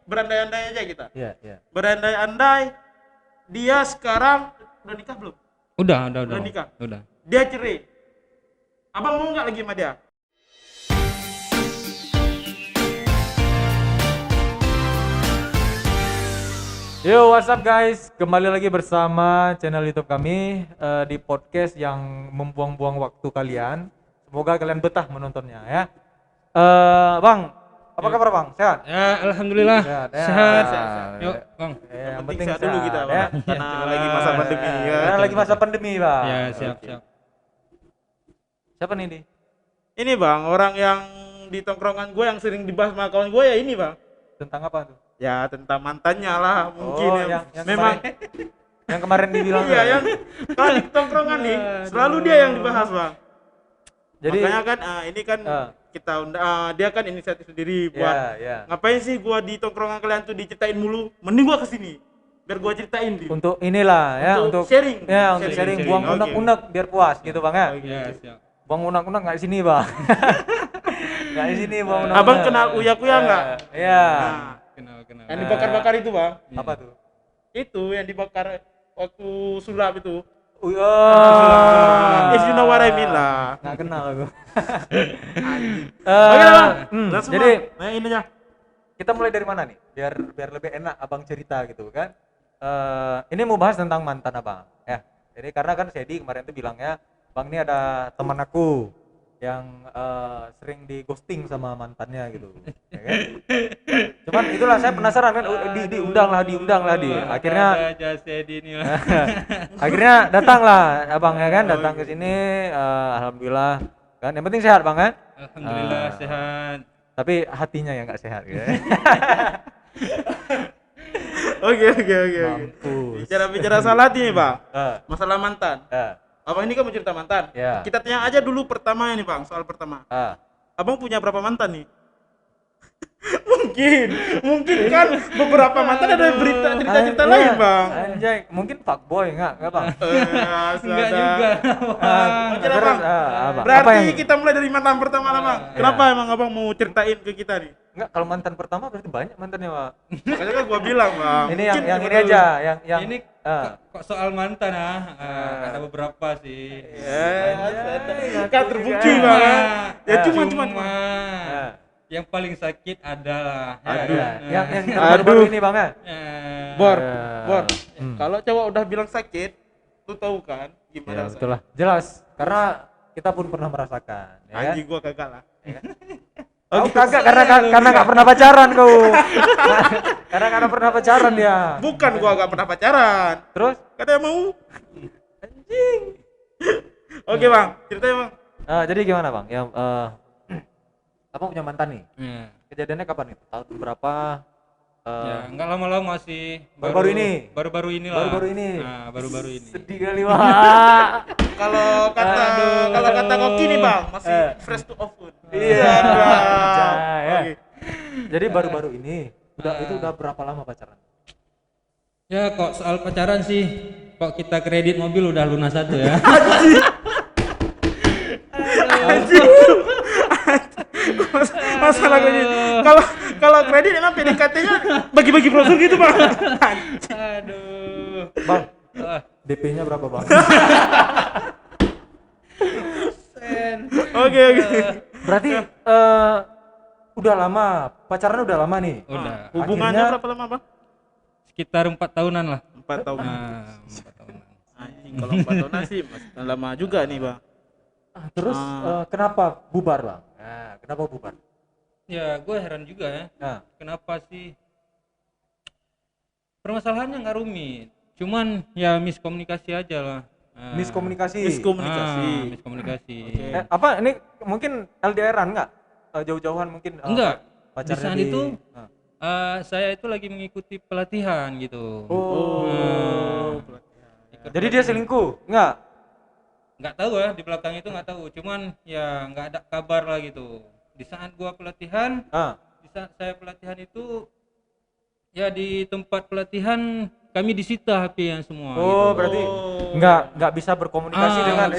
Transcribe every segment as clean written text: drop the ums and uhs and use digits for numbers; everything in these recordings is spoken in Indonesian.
Berandai-andai aja kita. Iya, iya. Berandai-andai dia sekarang udah nikah belum? Udah nikah. Udah. Dia cerai. Abang mau nggak lagi sama dia? Yo, what's up guys? Kembali lagi bersama channel YouTube kami di podcast yang membuang-buang waktu kalian. Semoga kalian betah menontonnya ya. Bang, apa kabar Bang? Sehat? Ya, alhamdulillah. Sehat. Ya. Sehat. Sehat. Yuk, Bang. Yang penting sehat dulu kita, Bang. ya. Karena lagi masa pandemi ya. Karena lagi masa pandemi, Bang. Ya, siap. Siapa nih, Di? Ini Bang, orang yang di tongkrongan gue yang sering dibahas sama kawan gue ya ini Bang. Tentang apa tuh? Ya tentang mantannya lah mungkin Oh, ya. yang Memang yang kemarin dibilang iya yang kalau di tongkrongan nih selalu dia yang dibahas Bang. Jadi Makanya kan ini kan kita dia kan inisiatif sendiri buat ya. ngapain sih gua di tongkrongan kalian tuh diceritain mulu, mending gua kesini biar gua ceritain di untuk inilah ya, untuk sharing. Ya, untuk sharing buang Oke. unek-unek biar puas gitu Bang ya. Oke. Ya, siap. Buang unek-unek enggak di sini, Bang. Enggak di sini buang unek-unek. Abang kenal uya-kuya nggak? Iya. Nah, Kenal. yang dibakar-bakar itu Bang, Apa tuh? itu yang dibakar waktu sulap itu. Oh. If you know what I mean lah. Enggak kenal aku. Oke lah Bang. Langsung Jadi Bang. Nah ininya. kita mulai dari mana nih? Biar lebih enak Abang cerita gitu kan. Ini mau bahas tentang mantan Abang ya. Jadi karena kan Sedi kemarin tuh bilangnya, Bang ini ada teman aku yang sering di ghosting sama mantannya gitu ya kan? Cuman itulah saya penasaran kan, diundang lah di akhirnya akhirnya datang lah Abang ya kan, datang ke sini, alhamdulillah kan, yang penting sehat Bang kan. Alhamdulillah sehat. Tapi hatinya yang nggak sehat gitu. Oke. Mampus. Bicara salah nih Bang. Eh, Masalah mantan. eh, Abang ini kan mau cerita mantan. Ya. Kita tanya aja dulu pertama nih Bang, soal pertama. eh. Abang punya berapa mantan nih? mungkin kan beberapa mantan ada cerita-cerita lain Bang. Anjay, mungkin fuckboy enggak Bang? Enggak juga. Oke lah Bang. Apa Berarti yang kita mulai dari mantan pertama lah Bang. Kenapa emang Abang mau ceritain ke kita nih? enggak, kalau mantan pertama berarti banyak mantannya, Pak. Makanya kan gua bilang Bang. Ini mungkin yang ini betul. aja, yang Ini kok soal mantan ada beberapa sih. Kan terbukti Bang. Ya cuma Yang paling sakit adalah yang baru-baru ini Bang ya. Bor. Hmm. Kalau cowok udah bilang sakit, lu tahu kan Ya, gimana betul lah. Jelas, karena kita pun pernah merasakan, ya kan? Anjing gua kagak lah. Kau kagak karena enggak pernah pacaran kau. Karena pernah pacaran dia. Bukan gua gak pernah pacaran. Terus Katanya mau. anjing. Oke Bang, ceritain Bang. Jadi gimana Bang? Yang Abang punya mantan nih. Ya, Kejadiannya kapan nih? Tahun berapa? enggak lama-lama sih. Baru-baru ini? Baru-baru ini lah. Baru-baru ini. Nah, baru-baru ini. Sedih kali Wah. Kalau kata Koki nih Bang, masih fresh to oven. Iya. Oke. Jadi baru-baru ini itu udah berapa lama pacaran? Ya kok soal pacaran sih, kok kita kredit mobil udah lunas satu ya. Masalah gue kalau kredit emang PDKT-nya bagi-bagi brosur gitu Bang. Aduh. Bang, Ah, DP-nya berapa Bang? Oke. Berarti udah lama, pacaran udah lama nih. udah. Hubungannya Akhirnya- berapa lama Bang? Sekitar 4 tahunan lah. 4 tahun. 4 tahunan. Anjing, kalau 4 tahun sih masih lama juga nih Bang. Terus kenapa bubar Bang? Nah, kenapa bubar? Ya, gue heran juga ya. Nah, Kenapa sih? Permasalahannya nggak rumit. Cuman ya miskomunikasi aja lah. miskomunikasi. Miskomunikasi. Apa ini mungkin LDRan enggak? Jauh-jauhan mungkin Enggak. pacarnya Di saat itu saya itu lagi mengikuti pelatihan gitu. Jadi dia selingkuh? Enggak? Nggak tahu ya, di belakang itu nggak tahu. Cuman ya nggak ada kabar lah gitu. Di saat gua pelatihan, di saat saya pelatihan itu ya di tempat pelatihan kami disita HP-nya semua. gitu. Berarti nggak bisa berkomunikasi dengan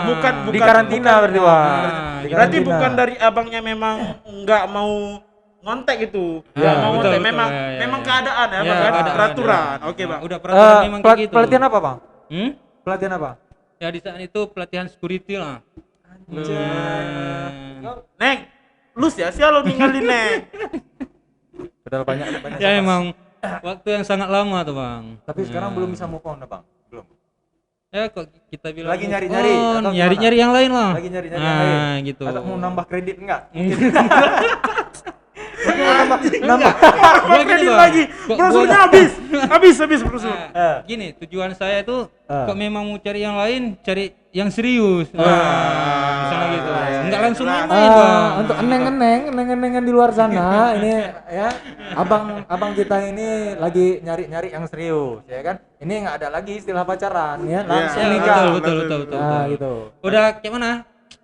bukan di karantina berarti Bang. Di Berarti karantina. bukan dari abangnya memang nggak mau ngontek gitu. Ya, Mau betul, ngontek betul, memang ya, ya, memang ya. keadaan ya, Ya, Bang, kan? keadaan, Peraturan. ya. Oke, Bang. Udah peraturan memang kayak gitu. Pelatihan apa bang? Hmm? Pelatihan apa? Ya di saat itu pelatihan security lah. Neng, lus ya, sih lo ninggalin Neng. Padahal banyak Ya sama. emang waktu yang sangat lama tuh bang. Tapi sekarang belum bisa move on bang? Belum. Ya kok kita bilang Lagi move nyari-nyari on, atau nyari-nyari yang lain lah. Lagi nyari-nyari yang lain. Gitu. Atau mau nambah kredit enggak? Nambah Mau kredit lagi. Brosurnya habis brosur. Gini, tujuan saya itu Ah. kok memang mau cari yang lain, cari yang serius. Misalnya gitu. Enggak langsung main-main, Bang. Untuk eneng-enengan di luar sana ini ya abang kita ini lagi nyari yang serius ya kan, ini nggak ada lagi istilah pacaran ya, langsung Ya, nikah. betul. Nah gitu. Udah kayak mana?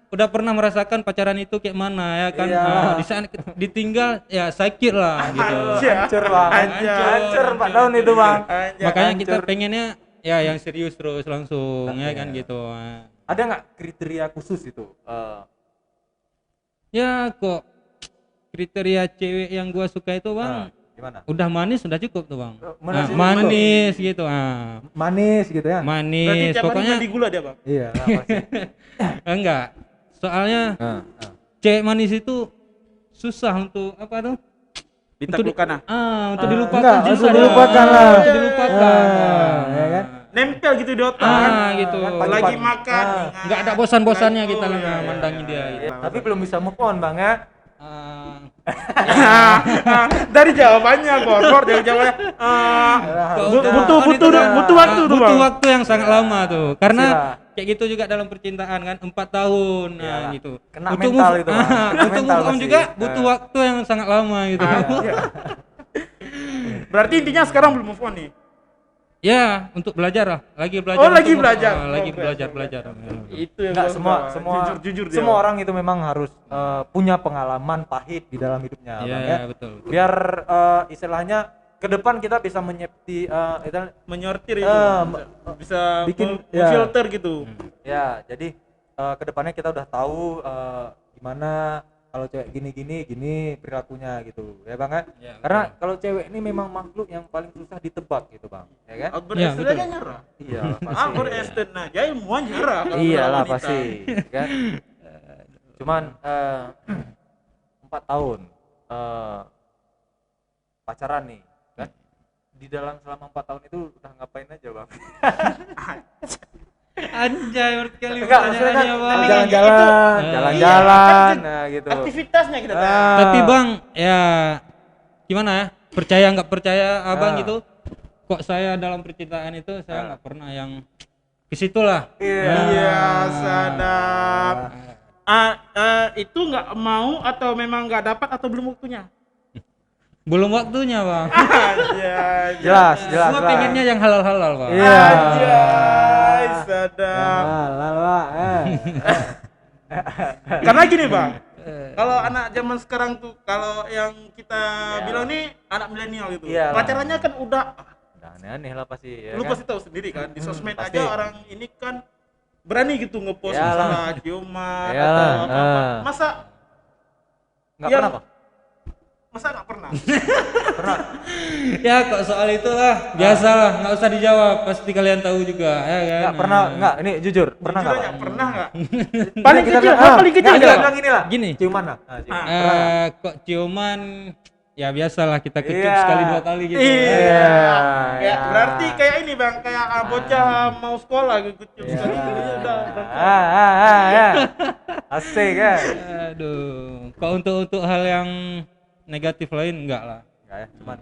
Udah pernah merasakan pacaran itu kayak mana ya kan? Iya. Di saat ditinggal ya sakit lah gitu. Hancur bang, hancur 4 tahun itu bang. Makanya kita pengennya ya yang serius terus langsung ya kan gitu. Ada nggak kriteria khusus itu? Ya kok kriteria cewek yang gua suka itu bang, Gimana? udah manis sudah cukup tuh bang. Manis itu Manis gitu Manis gitu ya? Berarti manis tiap hari pokoknya mandi gula dia, Bang. Iya lah pasti. enggak. Soalnya cewek manis itu susah untuk apa tuh? Ditaklukkan ah. Untuk dilupakan. Enggak, susah untuk dah. dilupakan lah. Untuk dilupakan. Ya kan? Nempel gitu di otak kan. Gitu. Lagi makan. Enggak ada bosan-bosannya Oh, kita iya. mandangi dia gitu. Tapi belum bisa move on bang ya? Dari jawabannya Borgor dari jawabannya butuh waktu tuh, Butuh Bang. waktu yang sangat lama tuh. Karena Siap. kayak gitu juga dalam percintaan kan 4 tahun Iyalah. gitu. Kena Untuk mental move- itu, Bang. Kena Untuk mental move on pasti. juga butuh waktu yang sangat lama gitu. Berarti intinya sekarang belum move on nih. Ya, untuk belajar lah. Lagi belajar. Oh, lagi untuk- belajar. Lagi Progress, belajar, progress. belajar. Itu yang Enggak, gua suka. semua jujur dia. semua orang itu memang harus punya pengalaman pahit di dalam hidupnya Iya, Bang, ya. betul. Biar istilahnya ke depan kita bisa menyepti menyortir itu. Bisa bikin- ya. filter gitu. ya jadi ke depannya kita udah tahu gimana kalau cewek gini perilakunya gitu ya bang ya. Ya, Karena kalau cewek ini memang makhluk yang paling susah ditebak gitu bang ya kan. Albert Ya, Einstein betul. aja nyerah. Iya pasti. Albert Einstein aja ilmuwan nyerah. kalau Iyalah wanita. pasti kan. Cuman 4 tahun pacaran nih kan, di dalam selama 4 tahun itu udah ngapain aja bang? Anjay, berkali Enggak, maksudnya kan pertanyaannya, Bang. jalan-jalan, Iya, jalan-jalan, kan nah gitu. Aktivitasnya kita tahu. Tapi Bang, ya gimana ya? Percaya nggak percaya Abang Ah. gitu? Kok saya dalam percintaan itu saya nggak pernah yang ke situ lah. Iya, sadap. Itu nggak mau atau memang nggak dapat atau belum waktunya? Belum waktunya, Bang. Iya, Jelas. Semua pengennya yang halal-halal, Bang. Iya. Anjay, sadap. Lala, Karena gini bang, kalau anak zaman sekarang tuh, kalau yang kita bilang nih anak milenial gitu, Iya lah. pacarannya kan udah, Udah aneh-aneh lah pasti ya lu kan? pasti tahu sendiri kan, di sosmed pasti. aja orang ini kan berani gitu ngepost Iyalah. masalah ciuman Iyalah, atau apa-apa. Masa Nggak yang- pernah bang? masa nggak pernah? Pernah? Ya kok soal itu lah, biasalah, nggak usah dijawab, pasti kalian tahu juga, ya kan? Nggak pernah, nggak, ini jujur, pernah Jujur nggak aja, bang? pernah nggak? Paling Kita kecil, bilang, paling kecil nggak, aja. kita bilang gini lah, Gini. ciuman lah. Nah, ciuman. Ah. Pernah nggak? Kok ciuman, ya biasalah kita kecup Iya. sekali 2 kali gitu. Iya. Iya. Ya, berarti kayak ini bang, kayak bocah mau sekolah gitu, cium Iya. sekali gitu, ya udah. Ya. Asik kan? Aduh, kok untuk hal yang negatif lain enggak lah. Enggak ya, cuman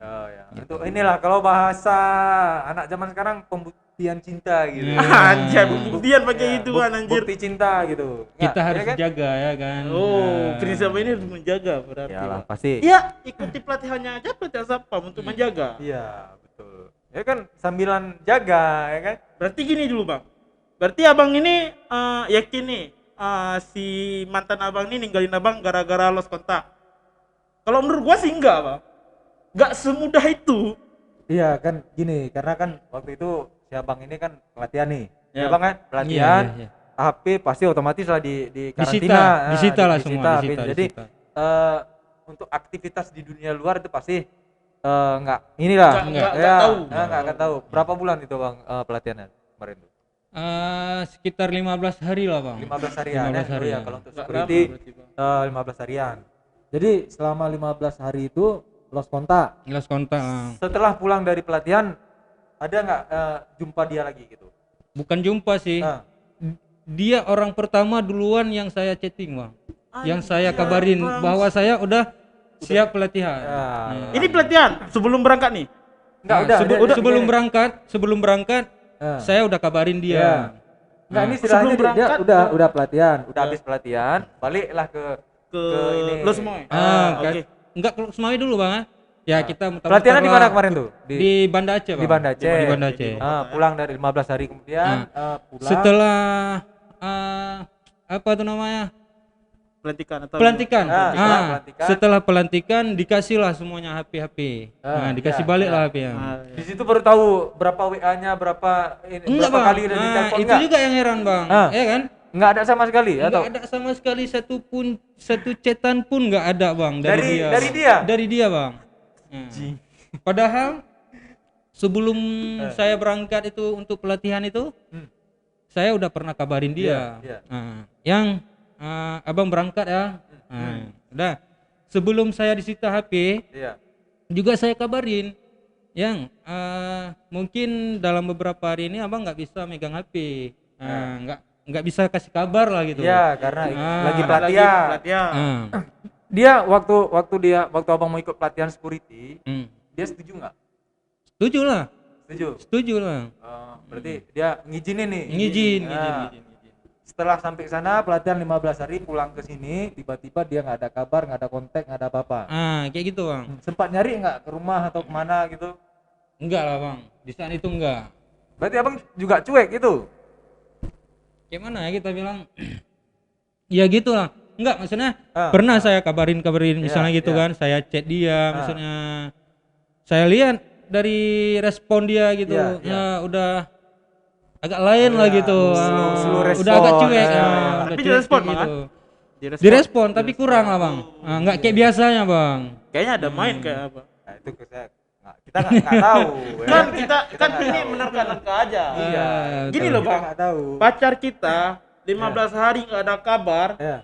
oh ya. Untuk inilah kalau bahasa anak zaman sekarang pembuktian cinta gitu. Anjay, pembuktian pakai Ya, ituan anjir. Bukti cinta gitu. Nggak, Kita harus ya kan? jaga ya kan. Oh, prinsip ini harus menjaga berarti. Iyalah, Bang. pasti. Iya, ikuti pelatihannya aja pelatihan Satpam untuk menjaga. Iya, betul. Ya kan sambilan jaga ya kan? Berarti gini dulu, Bang. Berarti Abang ini yakin nih si mantan Abang ini ninggalin Abang gara-gara lost kontak. Kalau menurut gua sih enggak, Bang. Enggak semudah itu. Iya kan gini, karena kan waktu itu si abang ini kan pelatihan nih. Ya. Ya bang kan pelatihan, Iya. HP pasti otomatis lah di Disita, karantina. disita lah semua, disita, Jadi disita. untuk aktivitas di dunia luar itu pasti nggak inilah Nggak ya, tahu. nggak akan tahu. Berapa bulan itu bang pelatihannya kemarin tuh? Sekitar 15 hari lah bang. 15 harian 15 ya. harian. Ya kalau untuk Nggak security lama berarti, Bang. 15 harian. Jadi selama 15 hari itu lost kontak. Jelas kontak bang. Setelah pulang dari pelatihan ada nggak jumpa dia lagi gitu? Bukan jumpa sih. Ah. Dia orang pertama duluan yang saya chatting bang. Yang saya kabarin Bang. bahwa saya udah siap pelatihan. Ya. Nah. Ini pelatihan sebelum berangkat nih. Nggak, Nah, udah, sebelum berangkat saya udah kabarin dia. Ya. Nggak, ini istilahnya sebelum dia berangkat, Udah pelatihan. udah habis pelatihan, baliklah ke ini. Lo semua. Oke. Enggak kalau Semawi dulu bang. Ya kita Pelatihannya di mana kemarin tuh? Di Banda Aceh bang. Di Banda Aceh. Di Banda Aceh. Pulang dari 15 hari kemudian pulang. Setelah apa tuh namanya? Pelantikan atau Pelantikan. setelah pelantikan. Setelah pelantikan dikasihlah semuanya HP. Dikasih ya, balik ya. lah HP yang. Di situ baru tahu berapa WA-nya, berapa Enggak berapa bang. kali udah ditelepon Itu enggak? juga yang heran bang. Ya kan? Enggak ada sama sekali atau Enggak ada sama sekali satu chatan pun enggak ada bang dari dia. dari dia? Dari dia bang. Padahal sebelum saya berangkat itu untuk pelatihan itu, saya udah pernah kabarin dia. Iya. Yang abang berangkat ya. Udah. Sebelum saya disita HP, Iya. juga saya kabarin yang mungkin dalam beberapa hari ini abang nggak bisa megang HP, nggak bisa kasih kabar lah gitu. Iya, karena lagi Ada pelatihan. pelatihan. Dia waktu abang mau ikut pelatihan security, dia setuju nggak? Setuju lah, Setuju. lah. Berarti dia ngizinin nih. Ngizin. Setelah sampai sana pelatihan 15 hari pulang ke sini, tiba-tiba dia nggak ada kabar, nggak ada kontak, nggak ada apa-apa. Kayak gitu bang. Sempat nyari nggak ke rumah atau kemana gitu? Enggak lah bang, di saat itu enggak. Berarti abang juga cuek gitu? Gimana ya kita bilang? Ya gitulah. Enggak, maksudnya pernah saya kabarin misalnya gitu kan, saya chat dia, maksudnya saya lihat dari respon dia gitu, ya udah agak lain lah gitu, slow respon. udah agak cuek, Ya. udah Tapi cuek direspon, kayak Bang, gitu. Direspon. Tapi kurang lah bang, nggak kayak biasanya bang. Kayaknya ada main kayak apa? Nah, itu kita nggak tahu. ya. Kan kita Kita nggak ini tahu. menerka-nerka aja. Iya. Gini betul. loh Kita bang, nggak tahu. pacar kita 15 hari nggak ada kabar. Ya.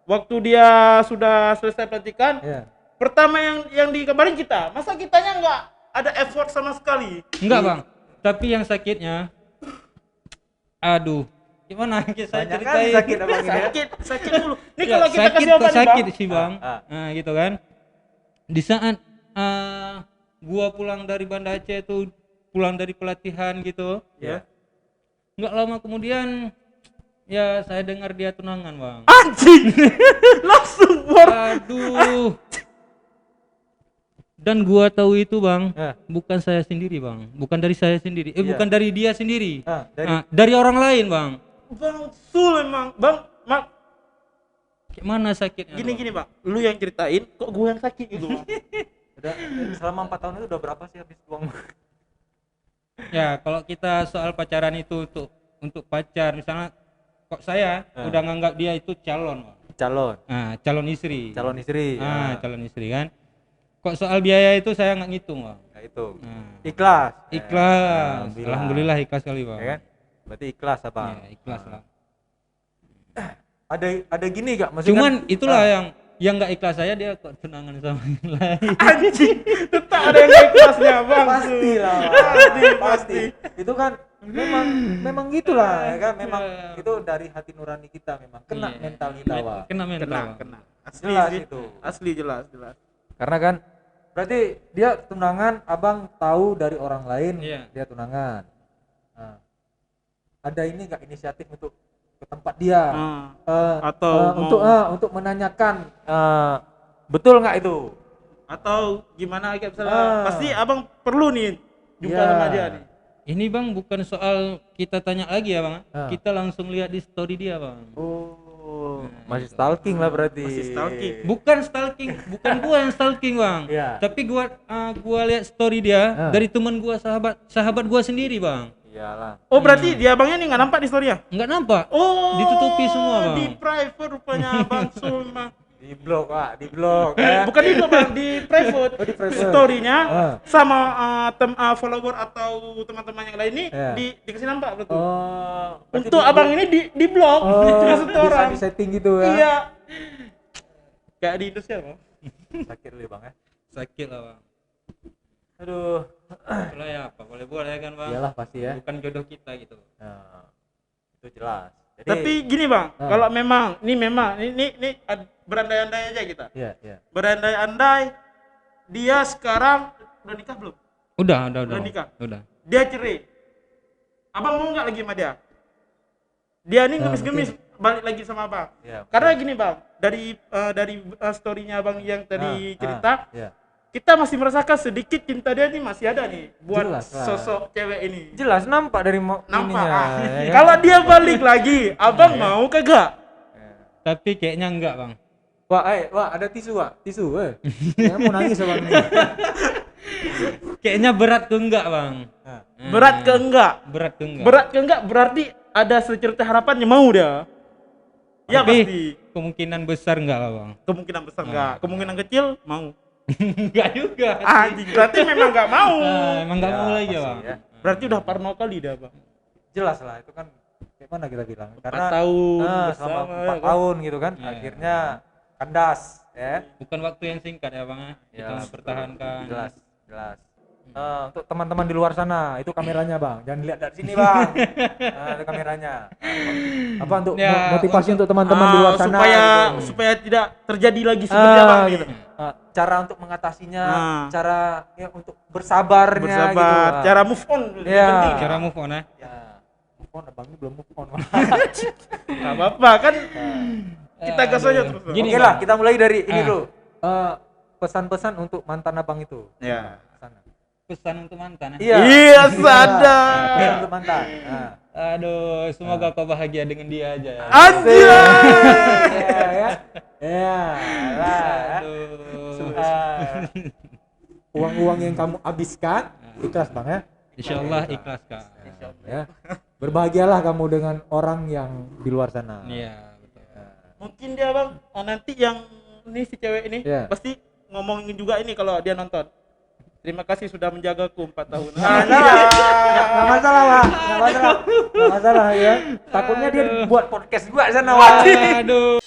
Waktu dia sudah selesai pelantikan, Ya. pertama yang dikabarin kita. Masa kitanya nggak ada effort sama sekali? Enggak bang, tapi yang sakitnya, aduh, gimana saya Banyak ceritain? kali sakit abang ini ya. Sakit dulu. Ini Ya, kalau kita sakit, kasih obat nih, sakit Bang. sih bang, Ah. gitu kan. Di saat gua pulang dari Banda Aceh itu, pulang dari pelatihan gitu, Ya. nggak lama kemudian, ya saya dengar dia tunangan bang. Anjing. Langsung Aduh. Dan gua tahu itu bang, bukan saya sendiri bang, bukan dari saya sendiri, Iya. bukan dari dia sendiri, Dari dari orang lain bang. Bang Sul emang. Bang, Gimana sakitnya? gini bang. Lu yang ceritain, kok gue yang sakit gitu bang. udah selama 4 tahun itu udah berapa sih habis uang? Ya kalau kita soal pacaran itu untuk pacar, misalnya kok saya udah nganggap dia itu calon, Bang. Calon istri. Calon istri. Calon istri kan. Kok soal biaya itu saya nggak ngitung bang. Nah, itu. Nah, Ikhlas. ikhlas. Alhamdulillah ikhlas kali bang. Ya kan? Berarti ikhlas apa? Ya, ikhlas lah. Ada gini gak? Maksudnya Cuman kan, itulah yang nggak ikhlas saya, dia kok tunangan sama yang lain. Anjing. Tetap ada yang ikhlasnya bang. pasti lah. pasti. Itu kan memang gitulah ya kan, memang itu dari hati nurani kita, memang kena Iya. mental kita, Wak. Kena mental. Bang. Kena. Asli Jelas sih. itu. Asli jelas. Karena kan berarti dia tunangan, abang tahu dari orang lain Iya. dia tunangan. Nah, ada ini nggak inisiatif untuk ke tempat dia Atau untuk menanyakan betul nggak itu? atau gimana kayak misalnya pasti abang perlu nih jumpa Iya. sama dia nih. Ini bang bukan soal kita tanya lagi ya bang. Kita langsung lihat di story dia bang. Oh. Masih stalking lah berarti. Masih stalking. Bukan stalking, bukan gua yang stalking bang. Iya. Tapi gua lihat story dia dari teman gua, sahabat gua sendiri bang. Iyalah. Oh berarti dia abangnya nih nggak nampak di story-nya? Nggak nampak. Oh. Ditutupi semua bang. Di private rupanya Bang Sul mah. Di blok, Pak, di blok. Ya. Bukan di blog bang, di private. Oh, di private. Story-nya Ah. sama follower atau teman-teman yang lain ini Iya. dikasih nampak betul. Oh, Untuk abang ini di blog, cuma satu bisa orang. di setting gitu ya. Iya. Kayak di Indonesia bang. Sakit lu ya, Bang ya. Sakit lah bang. Aduh. Itulah ya apa boleh kan bang. Iyalah pasti ya. Bukan jodoh kita gitu. Nah, itu jelas. Jadi, Tapi gini bang, Ah. kalau memang ini berandai-andai aja kita. Iya, iya. Berandai-andai dia sekarang udah nikah belum? Udah. Udah nikah? Udah. Dia cerai. Abang mau nggak lagi sama dia? Dia nih ngemis-ngemis balik lagi sama abang. ya, Karena gini bang, dari story-nya abang yang tadi cerita, Iya. kita masih merasakan sedikit cinta dia nih masih ada nih buat Jelas lah. sosok cewek ini. jelas nampak dari Nampak. ininya, ya kan? Kalau dia balik lagi, abang mau kagak? Tapi kayaknya enggak bang. Wah, ada tisu, Wak. Tisu, Saya mau nangis abang ini. Kayaknya berat ke enggak bang. Nah, Berat ke enggak? Berat ke enggak. Berat ke enggak berarti ada secerita harapannya mau dia. Ya Tapi pasti. kemungkinan besar enggak lah bang. Kemungkinan besar enggak, kemungkinan kecil mau. Enggak juga. Anjing, berarti memang enggak mau. Emang enggak Ya, mau lagi pasti, bang. ya. Berarti udah parno kali dia, Bang. jelas lah itu kan kayak mana kita bilang? 4 Karena tahun selama bersama, 4 ya kan? tahun gitu kan, Iya. akhirnya kandas, ya. Bukan waktu yang singkat ya bang. Kita Ya, pertahankan. Jelas. Untuk teman-teman di luar sana, itu kameranya, Bang. Jangan lihat dari sini, Bang. Itu kameranya. Apa untuk Ya, motivasi untuk teman-teman di luar sana supaya gitu. supaya tidak terjadi lagi seperti abang gitu. nih. Cara untuk mengatasinya, Ah. cara ya untuk bersabarnya Bersabar, gitu. cara move on lebih Ya. penting. Cara move on ya. Ya. Move on, Abang ini belum move on. Enggak apa-apa kan. Kita gas aja terus. Bang. Gini, Oke lah, Bang. kita mulai dari ini Ah. dulu. Pesan-pesan untuk mantan abang itu. Ya. Sana. Pesan untuk mantan ya. Iya. Iya, sadar. Pesan untuk mantan. Nah. Aduh, semoga kau bahagia dengan dia aja ya. Anjir. Ya, ya. Ya. Lah. Aduh. Uang-uang yang kamu habiskan ikhlas Bang ya. Insyaallah ikhlas kak. Ya. Berbahagialah kamu dengan orang yang di luar sana. Iya, betul. Mungkin dia bang nanti yang ini si cewek ini Iya. pasti ngomongin juga ini kalau dia nonton. Terima kasih sudah menjagaku 4 tahun. Nggak masalah, Wak. Nggak masalah ya. Takutnya dia buat podcast gua sana, Wak. Aduh.